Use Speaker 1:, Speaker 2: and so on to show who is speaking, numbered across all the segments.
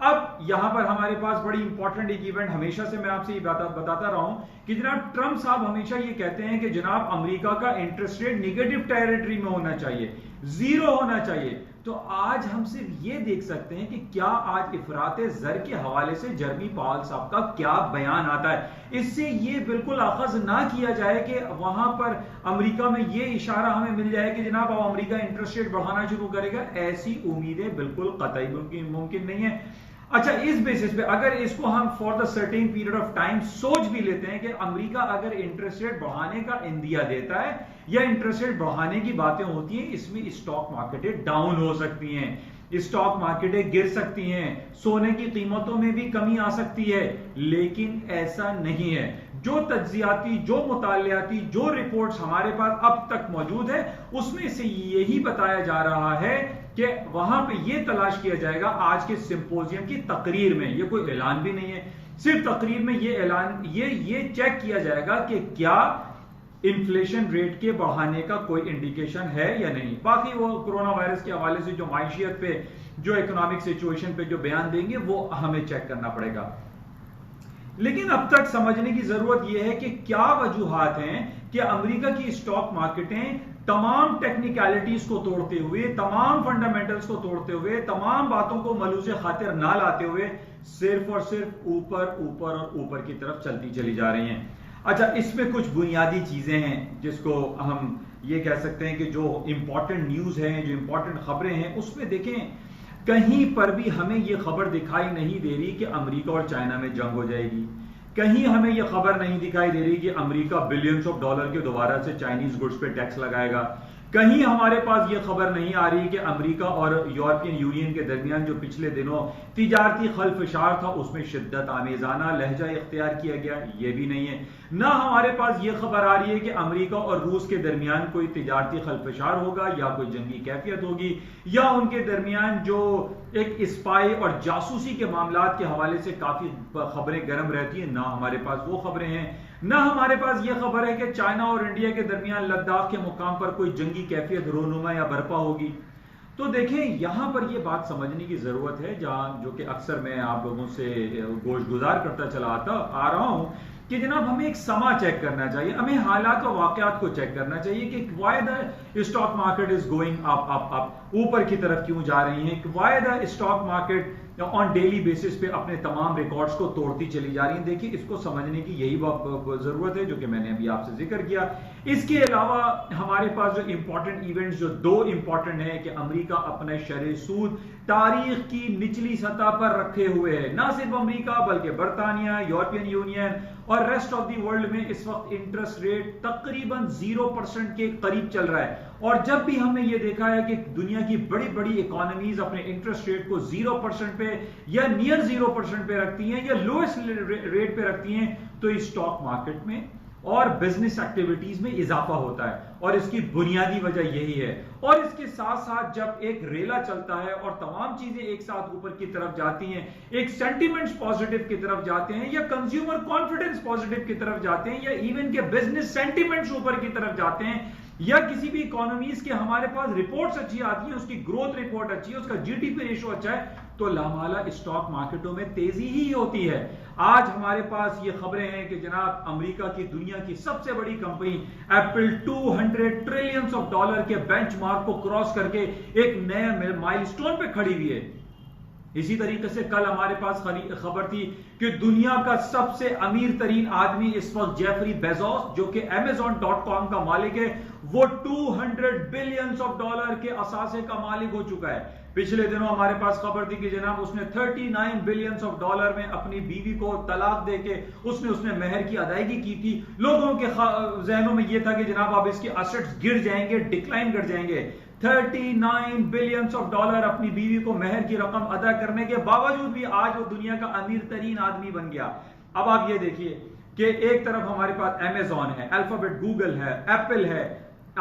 Speaker 1: اب یہاں پر ہمارے پاس بڑی امپورٹنٹ ایک ایونٹ، ہمیشہ سے میں آپ سے یہ بتاتا رہا ہوں کہ جناب ٹرمپ صاحب ہمیشہ یہ کہتے ہیں کہ جناب امریکہ کا انٹرسٹ ریٹ نیگیٹو ٹیریٹری میں ہونا چاہیے، زیرو ہونا چاہیے. تو آج ہم صرف یہ دیکھ سکتے ہیں کہ کیا آج افراط زر کے حوالے سے جرمی پاول صاحب کا کیا بیان آتا ہے. اس سے یہ بالکل اخذ نہ کیا جائے کہ وہاں پر امریکہ میں یہ اشارہ ہمیں مل جائے کہ جناب اب امریکہ انٹرسٹ ریٹ بڑھانا شروع کرے گا. ایسی امیدیں بالکل قطعی ممکن نہیں ہے. اچھا، اس بیسس پہ اگر اس کو ہم for the certain period of time سوچ بھی لیتے ہیں کہ امریکہ اگر انٹرسٹ ریٹ بڑھانے کا اندیا دیتا ہے یا انٹرسٹ ریٹ بڑھانے کی باتیں ہوتی ہیں، اس میں اسٹاک مارکیٹیں ڈاؤن ہو سکتی ہیں، اسٹاک مارکیٹیں گر سکتی ہیں، سونے کی قیمتوں میں بھی کمی آ سکتی ہے. لیکن ایسا نہیں ہے. جو تجزیاتی، جو مطالعاتی، جو رپورٹس ہمارے پاس اب تک موجود ہے، اس میں سے یہی بتایا جا رہا ہے کہ وہاں پہ یہ تلاش کیا جائے گا آج کے سمپوزیم کی تقریر میں، یہ کوئی اعلان بھی نہیں ہے، صرف تقریر میں یہ اعلان یہ چیک کیا جائے گا کہ کیا انفلیشن ریٹ کے بڑھانے کا کوئی انڈیکیشن ہے یا نہیں. باقی وہ کرونا وائرس کے حوالے سے جو معیشیت پہ، جو اکنامک سچویشن پہ جو بیان دیں گے وہ ہمیں چیک کرنا پڑے گا. لیکن اب تک سمجھنے کی ضرورت یہ ہے کہ کیا وجوہات ہیں کہ امریکہ کی اسٹاک مارکیٹیں تمام ٹیکنیکلٹیز کو توڑتے ہوئے، تمام فنڈامنٹلز کو توڑتے ہوئے، تمام باتوں کو ملوث خاطر نہ لاتے ہوئے صرف اور صرف اوپر کی طرف چلتی چلی جا رہی ہیں. اچھا، اس میں کچھ بنیادی چیزیں ہیں جس کو ہم یہ کہہ سکتے ہیں کہ جو امپورٹنٹ نیوز ہیں، جو امپورٹنٹ خبریں ہیں، اس میں دیکھیں کہیں پر بھی ہمیں یہ خبر دکھائی نہیں دے رہی کہ امریکہ اور چائنا میں جنگ ہو جائے گی. کہیں ہمیں یہ خبر نہیں دکھائی دے رہی کہ امریکہ بلینز آف ڈالر کے دوبارہ سے چائنیز گڈز پہ ٹیکس لگائے گا. کہیں ہمارے پاس یہ خبر نہیں آ رہی کہ امریکہ اور یورپین یونین کے درمیان جو پچھلے دنوں تجارتی خلفشار تھا اس میں شدت آمیزانہ لہجہ اختیار کیا گیا، یہ بھی نہیں ہے. نہ ہمارے پاس یہ خبر آ رہی ہے کہ امریکہ اور روس کے درمیان کوئی تجارتی خلفشار ہوگا یا کوئی جنگی کیفیت ہوگی، یا ان کے درمیان جو ایک اسپائی اور جاسوسی کے معاملات کے حوالے سے کافی خبریں گرم رہتی ہیں، نہ ہمارے پاس وہ خبریں ہیں. نہ ہمارے پاس یہ خبر ہے کہ چائنا اور انڈیا کے درمیان لداخ کے مقام پر کوئی جنگی کیفیت رونما یا برپا ہوگی. تو دیکھیں یہاں پر یہ بات سمجھنے کی ضرورت ہے، جہاں جو کہ اکثر میں آپ لوگوں سے گوش گزار کرتا چلا آ رہا ہوں کہ جناب ہمیں ایک سما چیک کرنا چاہیے، ہمیں حالات و واقعات کو چیک کرنا چاہیے کہ why the stock market is going up up up, اوپر کی طرف کیوں جا رہی ہیں، why the stock market on daily basis پہ اپنے تمام ریکارڈز کو توڑتی چلی جا رہی ہیں. دیکھیے اس کو سمجھنے کی یہی ضرورت ہے جو کہ میں نے ابھی آپ سے ذکر کیا. اس کے علاوہ ہمارے پاس جو امپورٹنٹ ایونٹس جو دو امپورٹنٹ ہیں کہ امریکہ اپنے شرح سود تاریخ کی نچلی سطح پر رکھے ہوئے ہے. نہ صرف امریکہ بلکہ برطانیہ، یورپین یونین اور ریسٹ آف دی ورلڈ میں اس وقت انٹرسٹ ریٹ تقریباً 0% کے قریب چل رہا ہے. اور جب بھی ہم نے یہ دیکھا ہے کہ دنیا کی بڑی بڑی اکانومیز اپنے انٹرسٹ ریٹ کو 0% پہ یا نیئر 0% پہ رکھتی ہیں یا لوئسٹ ریٹ پہ رکھتی ہیں، تو اسٹاک مارکیٹ میں اور بزنس ایکٹیویٹیز میں اضافہ ہوتا ہے. اور اس کی بنیادی وجہ یہی ہے. اور اس کے ساتھ ساتھ جب ایک ریلا چلتا ہے اور تمام چیزیں ایک ساتھ اوپر کی طرف جاتی ہیں، ایک سینٹیمنٹس پازیٹیو کی طرف جاتے ہیں یا کنزیومر کانفیڈنس پازیٹیو کی طرف جاتے ہیں یا ایون کے بزنس سینٹیمنٹس اوپر کی طرف جاتے ہیں، یا کسی بھی اکانومیز کے ہمارے پاس رپورٹس اچھی آتی ہیں، اس کی گروتھ رپورٹ اچھی ہے، اس کا جی ڈی پی ریشو اچھا ہے، تو لامحالہ اسٹاک مارکیٹوں میں تیزی ہی ہوتی ہے. آج ہمارے پاس یہ خبریں ہیں کہ جناب امریکہ کی دنیا کی سب سے بڑی company apple 200 trillions of dollar کے بینچ مارک کو کراس کر کے ایک نئے مائل سٹون پہ کھڑی ہوئی ہے. اسی طریقے سے کل ہمارے پاس خبر تھی کہ دنیا کا سب سے امیر ترین آدمی اس وقت جیفری بیزوس جو کہ Amazon.com کا مالک ہے، وہ 200 بلینز آف ڈالر کے اثاثے کا مالک ہو چکا ہے. پچھلے دنوں ہمارے پاس خبر تھی کہ جناب اس نے 39 بلینز آف ڈالر میں اپنی بیوی کو طلاق دے کے اس نے مہر کی ادائیگی کی تھی. لوگوں کے ذہنوں میں یہ تھا کہ جناب اب اس کے ایسٹس گر جائیں گے، ڈکلائن کر جائیں گے. 39 بلینز آف ڈالر اپنی بیوی کو مہر کی رقم ادا کرنے کے باوجود بھی آج وہ دنیا کا امیر ترین آدمی بن گیا. اب آپ یہ دیکھیے کہ ایک طرف ہمارے پاس Amazon ہے، الفابیٹ گوگل ہے، ایپل ہے،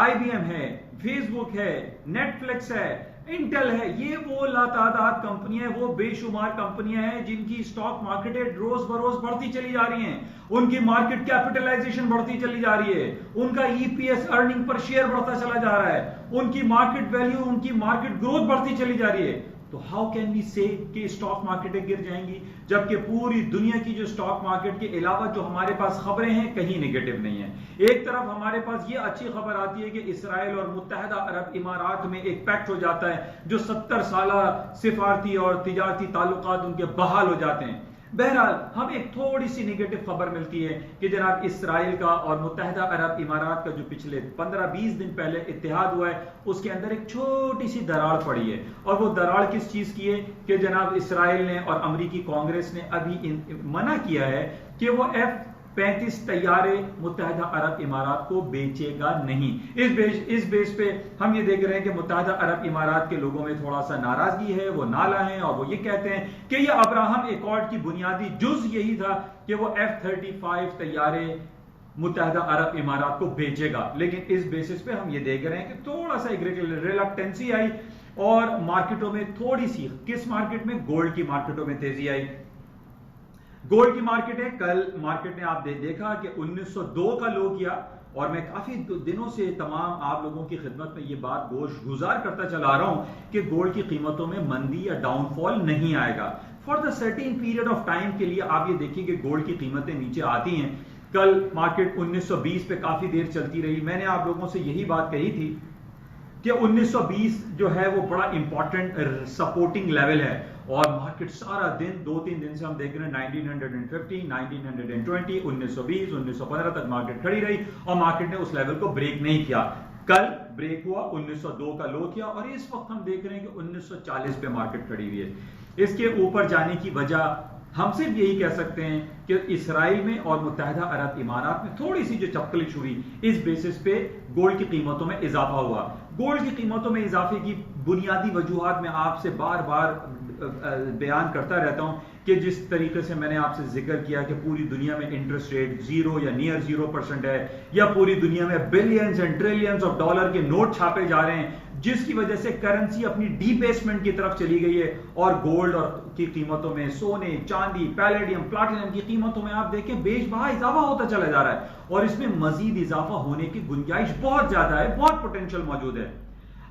Speaker 1: IBM ہے، فیس بک ہے، نیٹ فلکس ہے، انٹل ہے. یہ وہ لاتعداد کمپنیاں ہیں، وہ بے شمار کمپنیاں ہیں جن کی اسٹاک مارکیٹ روز بروز بڑھتی چلی جا رہی ہیں، ان کی مارکیٹ کیپٹلائزیشن بڑھتی چلی جا رہی ہے، ان کا EPS ارننگ پر شیئر بڑھتا چلا جا رہا ہے، ان کی مارکیٹ ویلیو، ان کی مارکیٹ گروتھ بڑھتی چلی جا رہی ہے. تو ہاؤ کین وی سے کہ اسٹاک مارکیٹیں گر جائیں گی، جبکہ پوری دنیا کی جو اسٹاک مارکیٹ کے علاوہ جو ہمارے پاس خبریں ہیں کہیں نگیٹو نہیں ہیں۔ ایک طرف ہمارے پاس یہ اچھی خبر آتی ہے کہ اسرائیل اور متحدہ عرب امارات میں ایک پیکٹ ہو جاتا ہے جو 70 سالہ سفارتی اور تجارتی تعلقات ان کے بحال ہو جاتے ہیں۔ بہرحال ہم ایک تھوڑی سی نگیٹو خبر ملتی ہے کہ جناب اسرائیل کا اور متحدہ عرب امارات کا جو پچھلے 15-20 دن پہلے اتحاد ہوا ہے اس کے اندر ایک چھوٹی سی دراڑ پڑی ہے، اور وہ دراڑ کس چیز کی ہے کہ جناب اسرائیل نے اور امریکی کانگریس نے ابھی منع کیا ہے کہ وہ F-35 طیارے متحدہ عرب امارات کو بیچے گا نہیں۔ اس بیس پہ ہم یہ دیکھ رہے ہیں کہ متحدہ عرب امارات کے لوگوں میں تھوڑا سا ناراضگی ہے، وہ نالا ہیں، اور وہ یہ کہتے ہیں کہ یہ ابراہم ایکارڈ کی بنیادی جز یہی تھا کہ وہ F-35 طیارے متحدہ عرب امارات کو بیچے گا۔ لیکن اس بیسس پہ ہم یہ دیکھ رہے ہیں کہ تھوڑا سا ایک ریلکٹنسی آئی، اور مارکیٹوں میں تھوڑی سی، کس مارکیٹ میں؟ گولڈ کی مارکیٹوں میں تیزی آئی۔ گولڈ کی مارکیٹ ہے، کل مارکیٹ نے آپ دیکھا کہ 1902 کا لو کیا، اور میں کافی دنوں سے تمام آپ لوگوں کی خدمت میں یہ بات گزار کرتا چلا آ رہا ہوں کہ گولڈ کی قیمتوں میں مندی یا ڈاؤن فال نہیں آئے گا for the certain period of time کے لیے۔ آپ یہ دیکھیں کہ گولڈ کی قیمتیں نیچے آتی ہیں۔ کل مارکیٹ 1920 پہ کافی دیر چلتی رہی، میں نے آپ لوگوں سے یہی بات کہی تھی کہ 1920 جو ہے وہ بڑا امپورٹنٹ سپورٹنگ لیول ہے، اور مارکیٹ سارا دن 2-3 دن سے ہم دیکھ رہے ہیں 1915 1920 1920 1915 تک مارکیٹ کھڑی رہی، اور مارکیٹ نے اس لیول کو بریک نہیں کیا۔ کل بریک ہوا، 1902 کا لو کیا، اور اس وقت ہم دیکھ رہے ہیں کہ 1940 پہ مارکیٹ کھڑی ہوئی ہے۔ اس کے اوپر جانے کی وجہ ہم صرف یہی کہہ سکتے ہیں کہ اسرائیل میں اور متحدہ عرب امارات میں تھوڑی سی جو چپکلش ہوئی، اس بیسس پہ گولڈ کی قیمتوں میں اضافہ ہوا۔ گولڈ کی قیمتوں میں اضافے کی بنیادی وجوہات میں آپ سے بار بار بیان کرتا رہتا ہوں کہ جس طریقے سے میں نے آپ سے ذکر کیا کہ پوری دنیا میں انٹرسٹ ریٹ 0 یا نیئر 0% ہے، یا پوری دنیا میں billions and trillions of dollar کے نوٹ چھاپے جا رہے ہیں، جس کی وجہ سے کرنسی اپنی ڈی بیسمنٹ کی طرف چلی گئی ہے، اور گولڈ کی قیمتوں میں، سونے، چاندی، پیلیڈیم، پلاٹینم کی قیمتوں میں آپ دیکھیں بیش بہا اضافہ ہوتا چلا جا رہا ہے، اور اس میں مزید اضافہ ہونے کی گنجائش بہت زیادہ ہے، بہت پوٹینشیل موجود ہے۔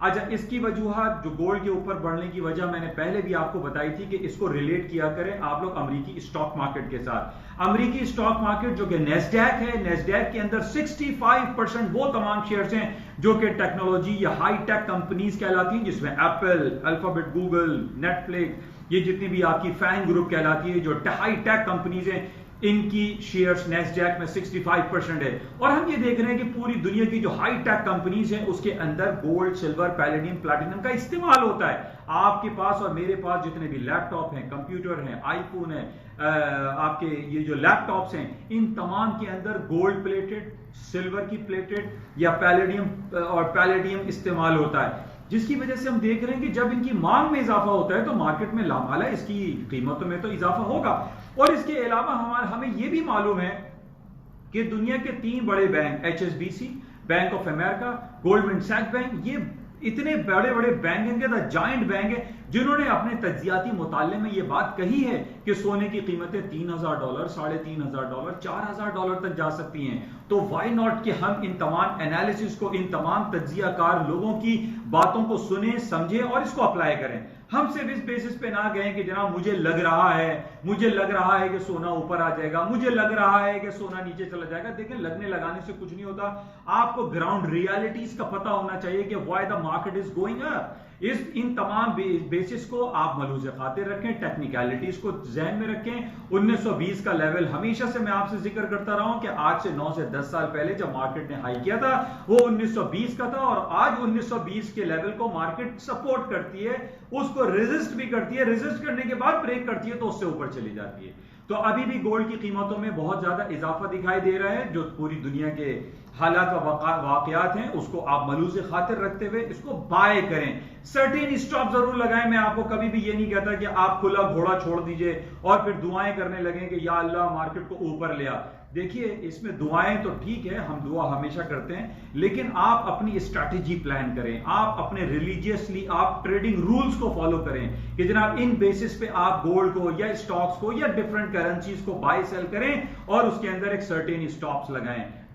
Speaker 1: اچھا، اس کی وجوہات جو گولڈ کے اوپر بڑھنے کی وجہ میں نے پہلے بھی آپ کو بتائی تھی کہ اس کو ریلیٹ کیا کریں آپ لوگ امریکی اسٹاک مارکیٹ کے ساتھ۔ امریکی اسٹاک مارکیٹ جو کہ نیسڈیک ہے، نیسڈیک کے اندر 65% وہ تمام شیئرز ہیں جو کہ ٹیکنالوجی یا ہائی ٹیک کمپنیز کہلاتی ہیں، جس میں Apple, Alphabet, Google, Netflix, یہ جتنی بھی آپ کی فین گروپ کہلاتی ہے جو ہائی ٹیک کمپنیز ہیں، ان کی شیئرز نیسڈیک میں 65% ہے۔ اور ہم یہ دیکھ رہے ہیں کہ پوری دنیا کی جو ہائی ٹیک کمپنیز ہیں اس کے اندر گولڈ، سلور، پیلیڈیم، پلاٹینم کا استعمال ہوتا ہے۔ آپ کے پاس اور میرے پاس جتنے بھی لیپ ٹاپ ہیں، کمپیوٹر ہیں، آئی فون ہیں، آپ کے یہ جو لیپ ٹاپس ہیں، ان تمام کے اندر گولڈ پلیٹڈ، سلور کی پلیٹڈ یا پیلیڈیم استعمال ہوتا ہے، جس کی وجہ سے ہم دیکھ رہے ہیں کہ جب ان کی مانگ میں اضافہ ہوتا ہے تو مارکیٹ میں لامحالہ اس کی قیمتوں میں تو اضافہ ہوگا۔ اور اس کے علاوہ ہمیں یہ بھی معلوم ہے کہ دنیا کے 3 بڑے bank, HSBC، bank of America, Goldman سیکس بینک، یہ اتنے بڑے بڑے بینک ہیں کہ جائنٹ بینک ہیں جنہوں نے اپنے تجزیاتی مطالعے میں یہ بات کہی ہے کہ سونے کی قیمتیں $3,000، $3,500، $4,000 تک جا سکتی ہیں۔ تو وائی ناٹ کہ ہم ان تمام انالیسس کو، ان تمام تجزیہ کار لوگوں کی باتوں کو سنیں، سمجھیں اور اس کو اپلائی کریں۔ ہم صرف اس بیسس پہ نہ گئے کہ جناب مجھے لگ رہا ہے کہ سونا اوپر آ جائے گا، مجھے لگ رہا ہے کہ سونا نیچے چلا جائے گا۔ دیکھیں، لگنے لگانے سے کچھ نہیں ہوتا، آپ کو گراؤنڈ ریالٹیز کا پتہ ہونا چاہیے کہ why the market is going up. ان تمام بیسس کو آپ ملحوظ خاطر رکھیں، ٹیکنیکلٹیز کو ذہن میں رکھیں۔ 1920 کا لیول ہمیشہ سے میں آپ سے ذکر کرتا رہا ہوں کہ آج سے 9 سے 10 سال پہلے جب مارکیٹ نے ہائی کیا تھا وہ 1920 کا تھا، اور آج 1920 کے لیول کو مارکیٹ سپورٹ کرتی ہے، اس کو ریزسٹ بھی کرتی ہے، ریزسٹ کرنے کے بعد بریک کرتی ہے تو اس سے اوپر چلی جاتی ہے۔ تو ابھی بھی گولڈ کی قیمتوں میں بہت زیادہ اضافہ دکھائی دے رہا ہے، جو پوری دنیا کے حالات و واقعات ہیں اس کو آپ ملحوظ خاطر رکھتے ہوئے اس کو بائے کریں۔ سرٹین اسٹاپ ضرور لگائیں، میں آپ کو کبھی بھی یہ نہیں کہتا کہ آپ کھلا گھوڑا چھوڑ دیجئے اور پھر دعائیں کرنے لگیں کہ یا اللہ مارکیٹ کو اوپر لے آ۔ دیکھیے، اس میں دعائیں تو ٹھیک ہے، ہم دعا ہمیشہ کرتے ہیں، لیکن آپ اپنی اسٹریٹجی پلان کریں، آپ اپنے ریلیجیسلی آپ ٹریڈنگ رولز کو فالو کریں کہ جناب ان بیسس پہ آپ گولڈ کو یا اسٹاکس کو یا ڈفرنٹ کرنسیز کو بائی سیل کریں اور اس کے اندر ایک سرٹین اسٹاپس لگائیں۔